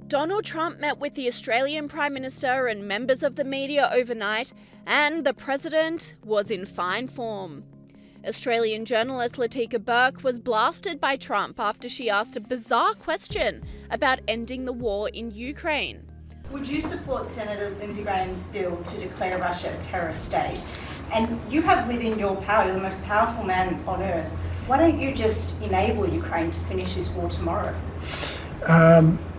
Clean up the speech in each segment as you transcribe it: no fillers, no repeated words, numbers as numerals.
Donald Trump met with the Australian Prime Minister and members of the media overnight, and the President was in fine form. Australian journalist Latika Bourke was blasted by Trump after she asked a bizarre question about ending the war in Ukraine. Would you support Senator Lindsey Graham's bill to declare Russia a terrorist state? And you have within your power, you're the most powerful man on earth. Why don't you just enable Ukraine to finish this war tomorrow?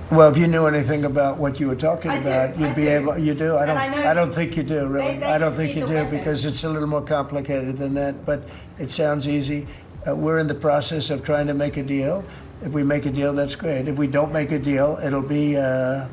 Well, if you knew anything about what you were talking about, you'd be able. You do. I don't think you do. Really, I don't think you do because it's a little more complicated than that. But it sounds easy. We're in the process of trying to make a deal. If we make a deal, that's great. If we don't make a deal, it'll be a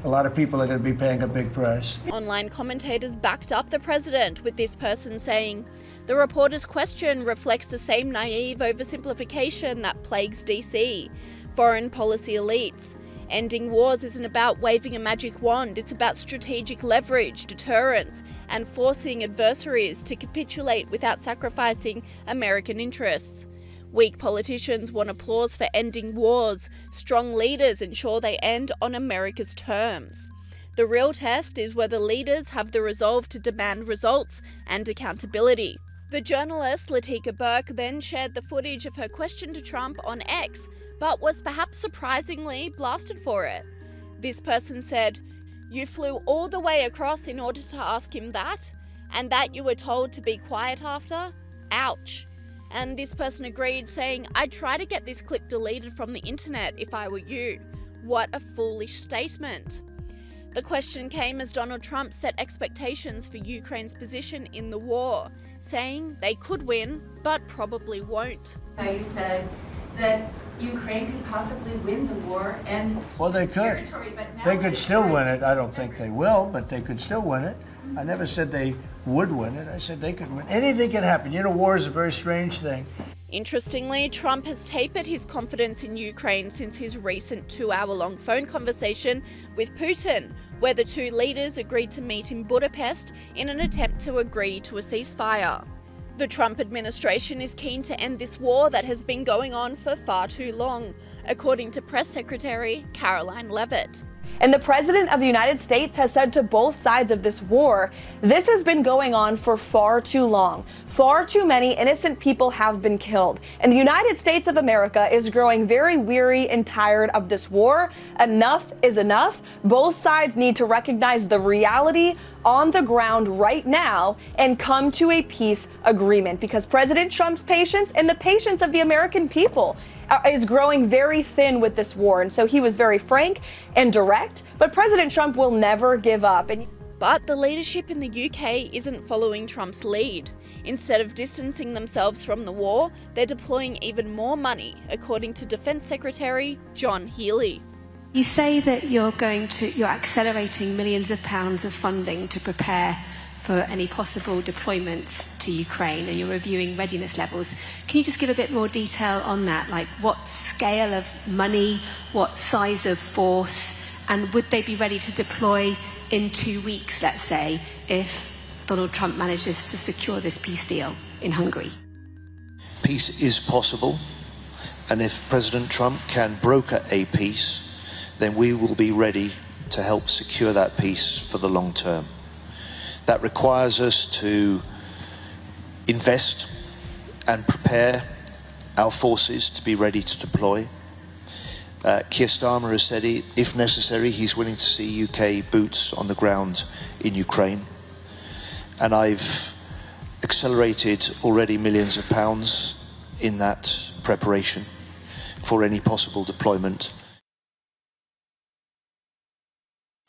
lot of people are going to be paying a big price. Online commentators backed up the president, with this person saying, "The reporter's question reflects the same naive oversimplification that plagues DC, foreign policy elites. Ending wars isn't about waving a magic wand, it's about strategic leverage, deterrence, and forcing adversaries to capitulate without sacrificing American interests. Weak politicians want applause for ending wars. Strong leaders ensure they end on America's terms. The real test is whether leaders have the resolve to demand results and accountability." The journalist Latika Bourke then shared the footage of her question to Trump on X, but was perhaps surprisingly blasted for it. This person said, "You flew all the way across in order to ask him that, and that you were told to be quiet after? Ouch." And this person agreed, saying, "I'd try to get this clip deleted from the internet if I were you. What a foolish statement." The question came as Donald Trump set expectations for Ukraine's position in the war, saying they could win, but probably won't. You said that Ukraine could possibly win the war and well, they could. territory, but now They could still win it. I don't think they will, but they could still win it. I never said they would win it. I said they could win. Anything can happen. You know, war is a very strange thing. Interestingly, Trump has tapered his confidence in Ukraine since his recent 2-hour-long phone conversation with Putin, where the two leaders agreed to meet in Budapest in an attempt to agree to a ceasefire. The Trump administration is keen to end this war that has been going on for far too long, according to Press Secretary Caroline Leavitt. And the President of the United States has said to both sides of this war, this has been going on for far too long. Far too many innocent people have been killed. And the United States of America is growing very weary and tired of this war. Enough is enough. Both sides need to recognize the reality on the ground right now and come to a peace agreement, because President Trump's patience and the patience of the American people is growing very thin with this war. And so he was very frank and direct, but President Trump will never give up. But the leadership in the UK isn't following Trump's lead. Instead of distancing themselves from the war, they're deploying even more money, according to Defence Secretary John Healey. You say that you're accelerating millions of pounds of funding to prepare for any possible deployments to Ukraine, and you're reviewing readiness levels. Can you just give a bit more detail on that? Like what scale of money, what size of force, and would they be ready to deploy in 2 weeks, let's say, if Donald Trump manages to secure this peace deal in Hungary? Peace is possible, and if President Trump can broker a peace, then we will be ready to help secure that peace for the long term. That requires us to invest and prepare our forces to be ready to deploy. Keir Starmer has said, if necessary, he's willing to see UK boots on the ground in Ukraine. And I've accelerated already millions of pounds in that preparation for any possible deployment.